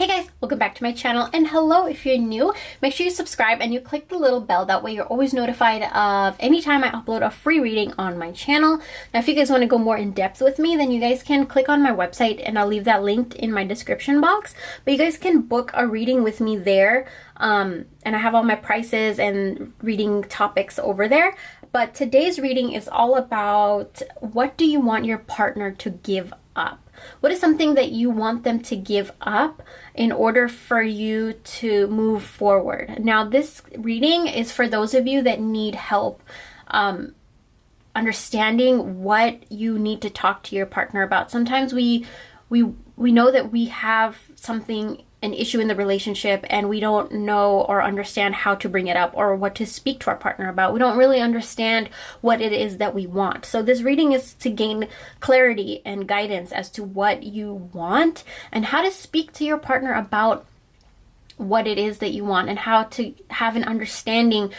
Hey guys, welcome back to my channel, and hello if you're new. Make sure you subscribe and you click the little bell, that way you're always notified of anytime I upload a free reading on my channel. Now if you guys want to go more in depth with me, then you guys can click on my website and I'll leave that linked in my description box. But you guys can book a reading with me there, and I have all my prices and reading topics over there. But today's reading is all about, what do you want your partner to give up? What is something that you want them to give up in order for you to move forward? Now, this reading is for those of you that need help understanding what you need to talk to your partner about. Sometimes we know that we have an issue in the relationship, and we don't know or understand how to bring it up or what to speak to our partner about. We don't really understand what it is that we want. So this reading is to gain clarity and guidance as to what you want and how to speak to your partner about what it is that you want, and how to have an understanding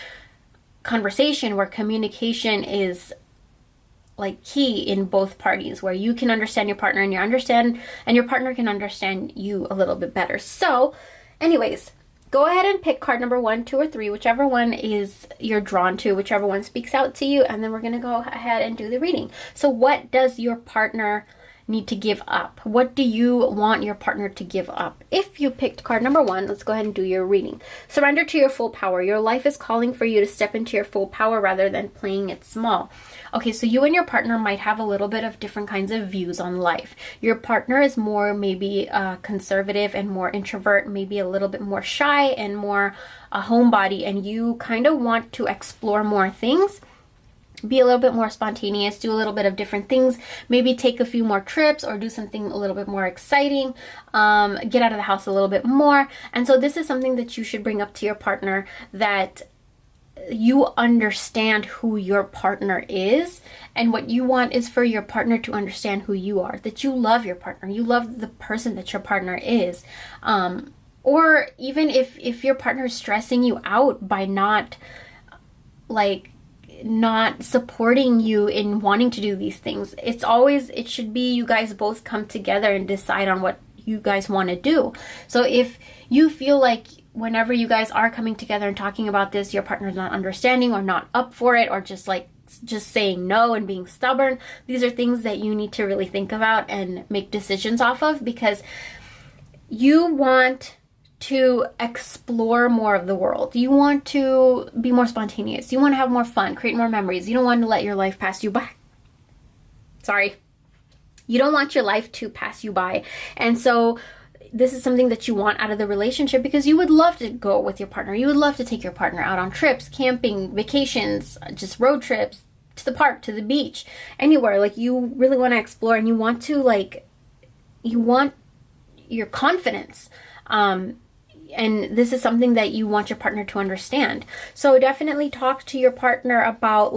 conversation where communication is like key in both parties, where you can understand your partner and your partner can understand you a little bit better. So anyways, go ahead and pick card number 1, 2, or 3, whichever one is you're drawn to, whichever one speaks out to you, and then we're going to go ahead and do the reading. So what does your partner need to give up? What do you want your partner to give up? If you picked card number 1, let's go ahead and do your reading. Surrender to your full power. Your life is calling for you to step into your full power rather than playing it small. Okay, so you and your partner might have a little bit of different kinds of views on life. Your partner is more maybe conservative and more introvert, maybe a little bit more shy and more a homebody, and you kind of want to explore more things. Be a little bit more spontaneous, do a little bit of different things, maybe take a few more trips or do something a little bit more exciting, get out of the house a little bit more. And so this is something that you should bring up to your partner, that you understand who your partner is, and what you want is for your partner to understand who you are, that you love your partner, you love the person that your partner is. Or even if your partner is stressing you out by not supporting you in wanting to do these things, it should be you guys both come together and decide on what you guys want to do. So if you feel like whenever you guys are coming together and talking about this, your partner's not understanding or not up for it, or just saying no and being stubborn, these are things that you need to really think about and make decisions off of, because you want to explore more of the world. You want to be more spontaneous. You want to have more fun, create more memories. You don't want to let your life pass you by. You don't want your life to pass you by. And so this is something that you want out of the relationship, because you would love to go with your partner. You would love to take your partner out on trips, camping, vacations, just road trips, to the park, to the beach, anywhere. Like, you really want to explore, and you want your confidence. And this is something that you want your partner to understand. So definitely talk to your partner about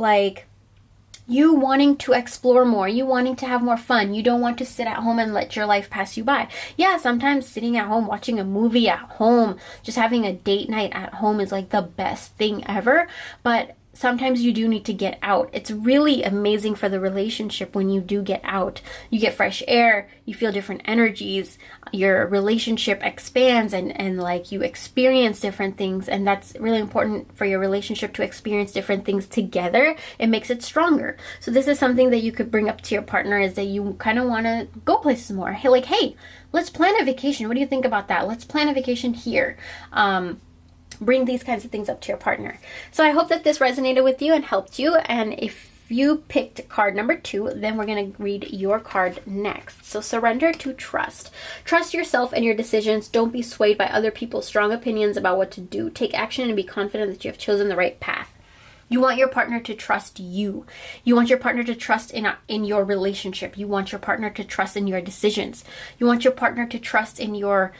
you wanting to explore more, you wanting to have more fun. You don't want to sit at home and let your life pass you by. Yeah, sometimes sitting at home, watching a movie at home, just having a date night at home is like the best thing ever. But sometimes you do need to get out. It's really amazing for the relationship when you do get out. You get fresh air, you feel different energies, your relationship expands, and you experience different things. And that's really important for your relationship, to experience different things together. It makes it stronger. So this is something that you could bring up to your partner, is that you kind of want to go places more. Hey, let's plan a vacation. What do you think about that? Let's plan a vacation here. Bring these kinds of things up to your partner. So I hope that this resonated with you and helped you. And if you picked card number 2, then we're going to read your card next. So surrender to trust. Trust yourself and your decisions. Don't be swayed by other people's strong opinions about what to do. Take action and be confident that you have chosen the right path. You want your partner to trust you. You want your partner to trust in your relationship. You want your partner to trust in your decisions. You want your partner to trust in your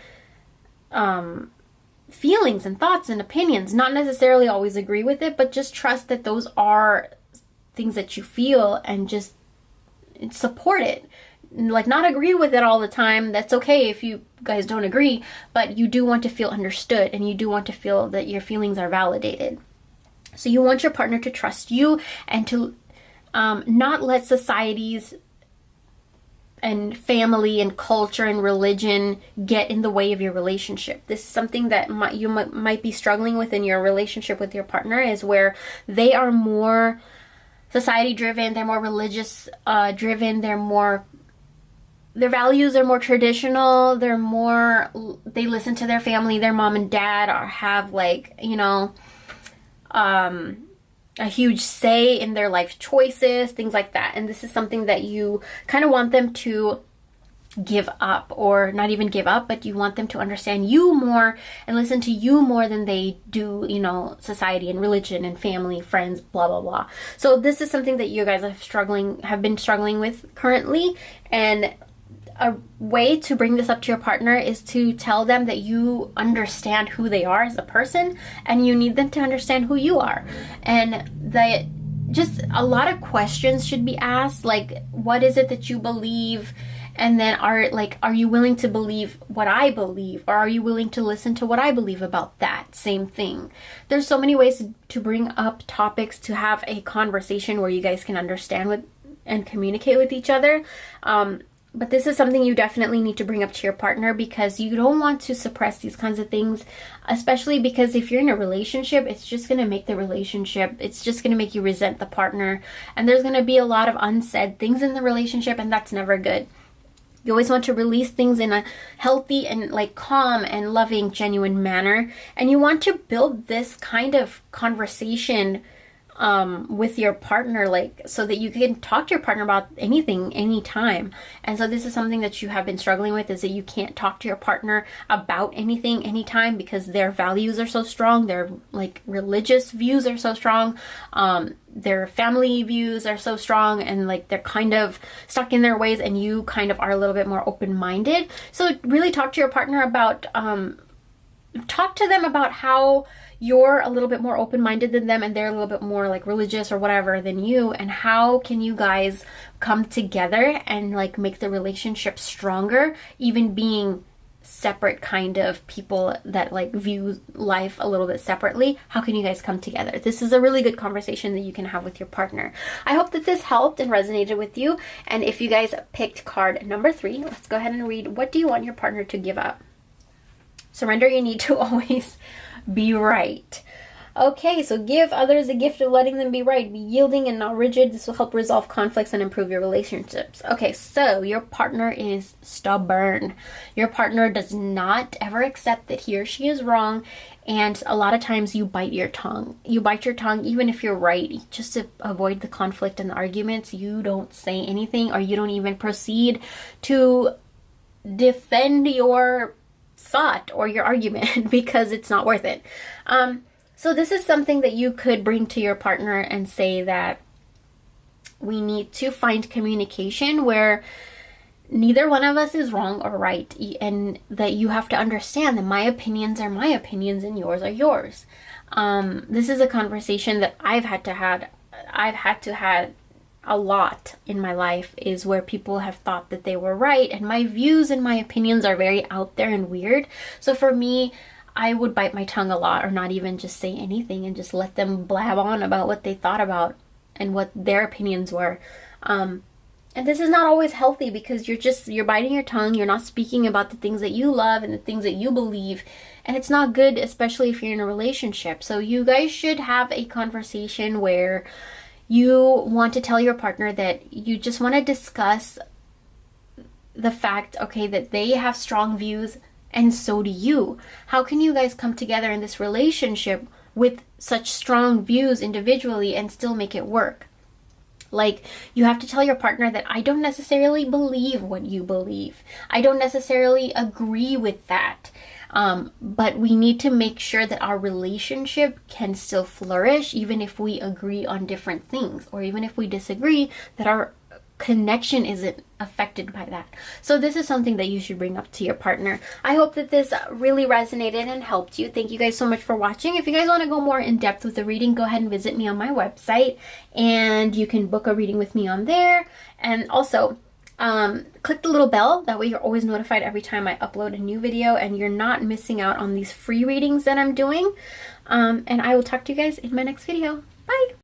feelings and thoughts and opinions. Not necessarily always agree with it, but just trust that those are things that you feel, and just support it. Not agree with it all the time. That's okay if you guys don't agree, but you do want to feel understood, and you do want to feel that your feelings are validated. So you want your partner to trust you, and to not let society's and family and culture and religion get in the way of your relationship. This is something that you might be struggling with in your relationship with your partner, is where they are more society driven, they're more religious driven, their values are more traditional, they listen to their family, their mom and dad, or have like, you know, a huge say in their life choices, things like that. And this is something that you kind of want them to give up, or not even give up, but you want them to understand you more and listen to you more than they do, you know, society and religion and family, friends, blah, blah, blah. So this is something that you guys have been struggling with currently. And a way to bring this up to your partner is to tell them that you understand who they are as a person, and you need them to understand who you are. And that just a lot of questions should be asked, like, what is it that you believe? And then are you willing to believe what I believe? Or are you willing to listen to what I believe about that same thing? There's so many ways to bring up topics, to have a conversation where you guys can understand and communicate with each other. But this is something you definitely need to bring up to your partner, because you don't want to suppress these kinds of things, especially because if you're in a relationship, it's just going to make it's just going to make you resent the partner. And there's going to be a lot of unsaid things in the relationship, and that's never good. You always want to release things in a healthy and like calm and loving, genuine manner. And you want to build this kind of conversation with your partner, like, so that you can talk to your partner about anything, anytime. And so this is something that you have been struggling with, is that you can't talk to your partner about anything, anytime, because their values are so strong, their like religious views are so strong, their family views are so strong, and like they're kind of stuck in their ways, and you kind of are a little bit more open-minded. So really talk to your partner about talk to them about how you're a little bit more open-minded than them, and they're a little bit more like religious or whatever than you, and how can you guys come together and like make the relationship stronger, even being separate kind of people that like view life a little bit separately. How can you guys come together? This is a really good conversation that you can have with your partner. I hope that this helped and resonated with you. And if you guys picked card number 3, let's go ahead and read, what do you want your partner to give up? Surrender your need to always be right. Okay, so give others the gift of letting them be right. Be yielding and not rigid. This will help resolve conflicts and improve your relationships. Okay, so your partner is stubborn. Your partner does not ever accept that he or she is wrong. And a lot of times you bite your tongue. You bite your tongue even if you're right. Just to avoid the conflict and the arguments, you don't say anything, or you don't even proceed to defend your thought or your argument because it's not worth it. So this is something that you could bring to your partner and say that we need to find communication where neither one of us is wrong or right, and that you have to understand that my opinions are my opinions and yours are yours. This is a conversation that I've had to have a lot in my life, is where people have thought that they were right, and my views and my opinions are very out there and weird. So for me, I would bite my tongue a lot, or not even just say anything, and just let them blab on about what they thought about and what their opinions were. And this is not always healthy, because you're biting your tongue, you're not speaking about the things that you love and the things that you believe, and it's not good, especially if you're in a relationship. So you guys should have a conversation where you want to tell your partner that you just want to discuss the fact, okay, that they have strong views and so do you. How can you guys come together in this relationship with such strong views individually and still make it work? Like, you have to tell your partner that I don't necessarily believe what you believe. I don't necessarily agree with that. But we need to make sure that our relationship can still flourish, even if we agree on different things, or even if we disagree, that our connection isn't affected by that. So this is something that you should bring up to your partner. I hope that this really resonated and helped you. Thank you guys so much for watching. If you guys want to go more in depth with the reading, go ahead and visit me on my website, and you can book a reading with me on there. And also, click the little bell, that way you're always notified every time I upload a new video, and you're not missing out on these free readings that I'm doing. And I will talk to you guys in my next video. Bye!